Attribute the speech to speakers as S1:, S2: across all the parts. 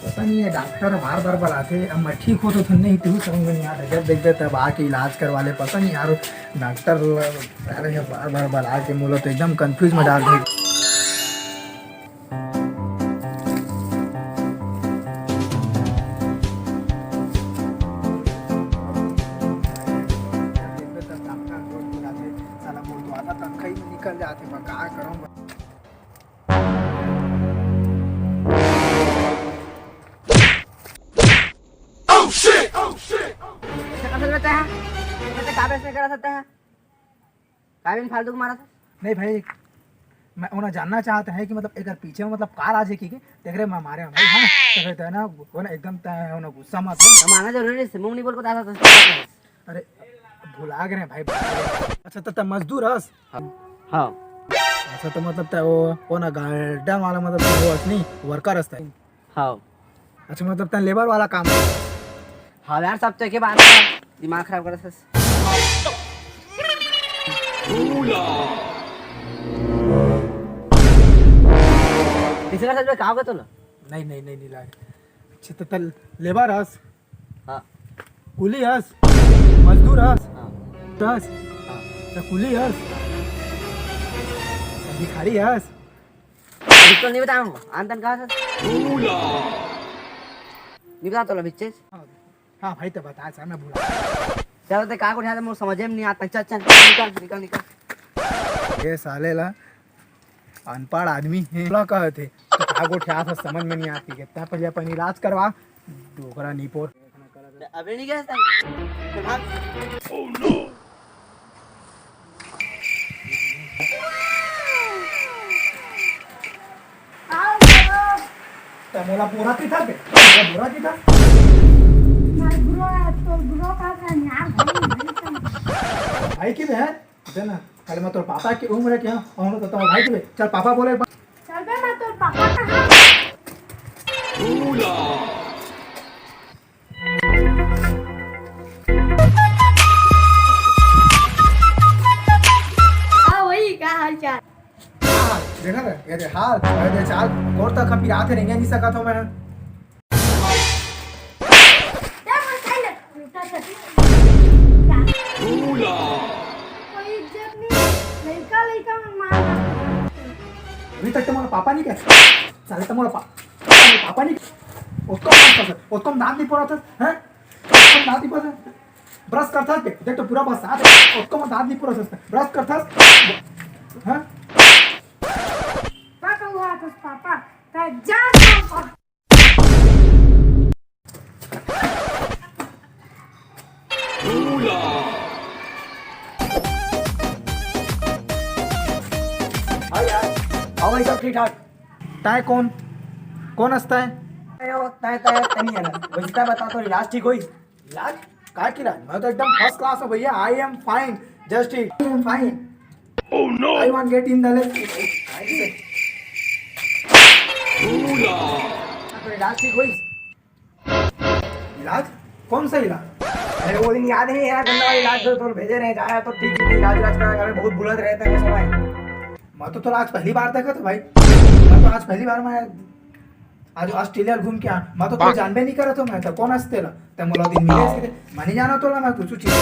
S1: पता नहीं है डॉक्टर बार बार बुलाते, अब मैं ठीक हो तो नहीं तू समझ में नहीं आता, जब देख दे तब आके इलाज करवा ले। पता नहीं यार डॉक्टर अरे बार बार बुला के बोला तो एकदम कंफ्यूज में डाल दे। निकल जाते क्या करूँ।
S2: फालतू मारा था
S1: नहीं भाई मैं उन्हें जानना चाहते हैं कि मतलब एक पीछे में मतलब कार आ जाए की देख रहे मैं मारे भाई। हाँ तो फिर ना वो ना एकदम गुस्सा मत हो।
S2: माना जरूरी है, मुंह नहीं बोल को था।
S1: अरे भुला गए भाई। अच्छा तो मजदूर हस।
S2: हाँ
S1: अच्छा तो मतलब वो ना गार्डन वाला मतलब वो नहीं वर्कर हस्ता है।
S2: हाँ
S1: अच्छा मतलब लेबर वाला काम।
S2: हाँ यार सब तो एक बात दिमाग खराब कर पिछला सच में कहा होगा तो
S1: नहीं नहीं नहीं नहीं लागे। अच्छा तो लेबर हस।
S2: हाँ
S1: कुली हस मजदूर हस।
S2: हाँ
S1: हस तो कुली हस भिखारी हस।
S2: तो नहीं बताऊंगा आंतन कहा था नहीं बता तो बिच्चे।
S1: हाँ भाई तो बता सर मैं भूला।
S2: चलो तो कहा को उठा मुझे समझ में नहीं आता। चल चल निकल निकल निकल।
S1: ये साले ला अनपढ़ आदमी है कहे थे तो कहा को उठा था समझ में नहीं आती। कितना पहले अपन इलाज करवा डोकरा नीपोर
S2: अबे नहीं गया चल भाग। ओह नो
S1: मोला पूरा की था के पूरा की था भाई की बहन देना अरे मैं तोर पापा की उम्र क्या और तो भाई की चल पापा बोले
S3: चल बे मैं तोर पापा कहां हां वही क्या हाल चाल
S1: देखा ये दे हाल ये दे चाल और तक हम रात रहेंगे नहीं सका था मैं अभी तक तुम्हारा पापा नहीं क्या साले तुम्हारा पापा नहीं उसको दांत नहीं पड़ा था हैं उसको दांत नहीं पड़ा था ब्रश करता है देख तो पूरा बस साथ उसको मैं दांत नहीं पड़ा था ब्रश करता हैं
S3: क्या हुआ तो पापा का जान
S2: भाई सब ठीक ठाक।
S1: ताए कौन कौन हंसता है
S2: ताय ताय तनी है ना वैसा बता तो इलाज ठीक होई।
S1: इलाज काय की इलाज मैं तो एकदम फर्स्ट क्लास हूं भैया I am fine just fine oh no I want get in the left
S2: तो इलाज ठीक होई।
S1: इलाज कौन सा इलाज
S2: अरे वो दिन याद नहीं यार गंदा वाला इलाज तो भेजे रहे जाया तो ठीक ठीक इलाज करा बहुत बुलंद रहता है समय।
S1: मैं तो आज पहली बार देखा था भाई। मैं तो आज पहली बार मैं आज ऑस्ट्रेलिया घूम के आया मैं तो जानबे नहीं करा था मैं तो कौन हंसते ला ते मोला दिन मिले इसके मैं नहीं जाना तो ला मैं कुछ चीज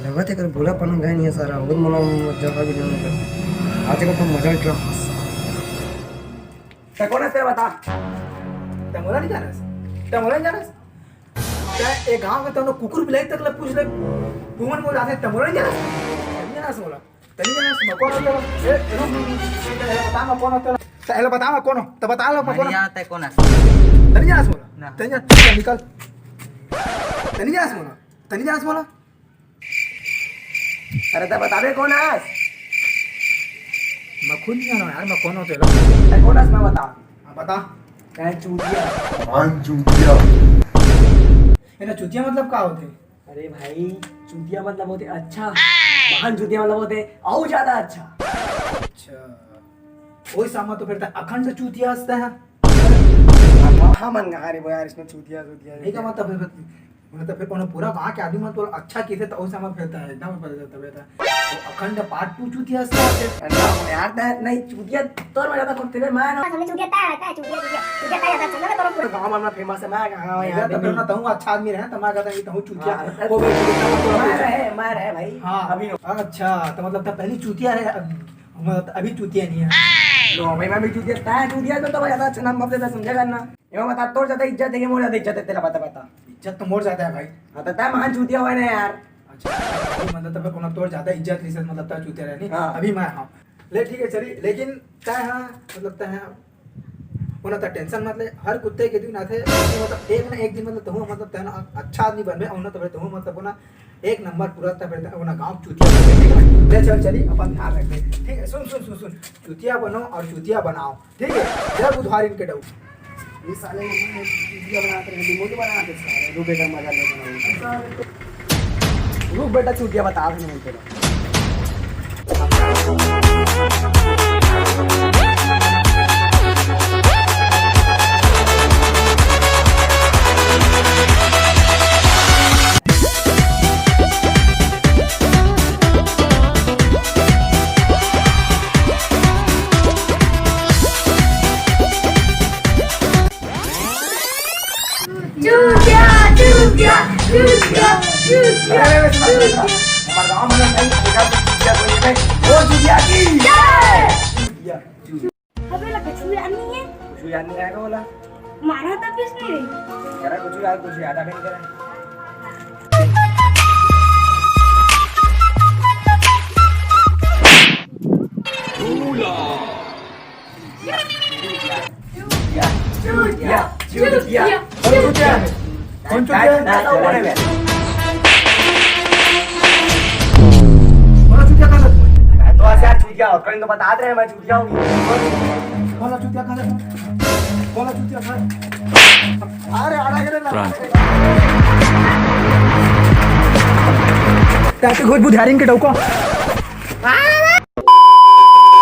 S2: लगत है कर बोला पन गए नहीं है सारा बहुत मोला जगह भी नहीं कर आज का तो मजा उठ रहा है। कौन है तेरा बता
S1: ते मोला नहीं जाना ते एक गांव में तो कुकुर बिलाई तक ले पूछ ले घूमन को जाते ते मोला नहीं जाना बोला तनी जाना कौन होता ए बता मैं कौन होता पहले बता मैं कौन हो तो बता लो मैं कौन
S2: जानता है कौन है
S1: तनी जाना बोला तनी जा निकल तनी जाना बोला
S2: अरे तो बता दे कौन है।
S1: मैं खुद नहीं जाना यार मैं कौन होता
S2: कौन है मैं बता
S1: बता
S2: चूतिया
S1: ये ना चुतिया मतलब क्या होते।
S2: अरे भाई चूतिया मतलब होते अच्छा महान चूतिया मतलब होते और ज्यादा अच्छा।
S1: अच्छा वही सामा तो फिर अखंड चूतिया हंसता है
S2: हाँ मन गा रे यार इसमें चूतिया
S1: नहीं का मतलब फिर कौन पूरा वहाँ के आदमी मतलब अच्छा किसे तो उस समय फिरता है एकदम पता चलता है अखंड पाठ तू चुतिया असतात
S2: यार नाही चुतिया तर माझ्या आता फक्त मैं ना
S3: तुम्ही चुकीत काय आहे? काय चुकीत काय आता चला करो पुढे.
S2: गांव में फेमस है मैं गांव
S1: यार
S2: यार
S1: तब ना तहु अच्छा आदमी रहे तमा कहता कि तहु चुतिया
S2: हाँ।
S1: हो गई
S2: मैं रहे भाई
S1: हां
S2: अभी
S1: अच्छा तो मतलब तब पहली चुतिया है मतलब अभी चुतिया नहीं है
S2: नो भाई मैं भी चुतिया तो भाई ज्यादा नाम बाप देता समझेगा ना ये बता तोड़ ज्यादा इज्जत है कि मोर ज्यादा इज्जत है तेरा पता
S1: इज्जत तो मोर जाता है भाई
S2: हाँ तो तय महान चुतिया हुआ ना यार
S1: अच्छा मतलब तब कोना तोड़ जाता है इज्जत रिश्वत मतलब तब चुतिया रहनी
S2: हाँ।
S1: अभी मैं हां ले ठीक है चली लेकिन तय हां मतलब तय होना तो टेंशन मतलब हर कुत्ते के दिन आते मतलब एक ना एक दिन मतलब तहु मतलब तय ना अच्छा आदमी बनबे और ना तो तहु मतलब ना एक नंबर पूरा तब ना गांव चुतिया ठीक है ले चल चली अपन ध्यान रखते ठीक है सुन चुतिया बनो और चुतिया बनाओ ठीक है जब उधार इनके डऊ
S2: ये साले चुतिया बनाते हैं डिमोट बनाते हैं साले रुक बेटा मजा ले रुक बेटा चुतिया बता रहे हैं तेरा
S3: चुतिया.
S2: हमारे गांव में नहीं देखा तो चुतिया कोई नहीं वो चुतिया की चुतिया
S3: अबे लगा छुया नहीं है.
S2: कुछ याद नहीं आएगा बोला
S3: मारा था किसने रे?
S2: यार कुछ याद आ नहीं करा चुतिया
S1: कौन चुतिया है बोला चुतिया कहाँ है
S2: तो ऐसे यार चुतिया और कहीं तो बता रहे हैं मैं चुतिया हूँ
S1: बोला चुतिया कहाँ है बोला चुतिया कहाँ है अरे आड़ा गिरे ना ताकि खुद बुधारिंग के डौको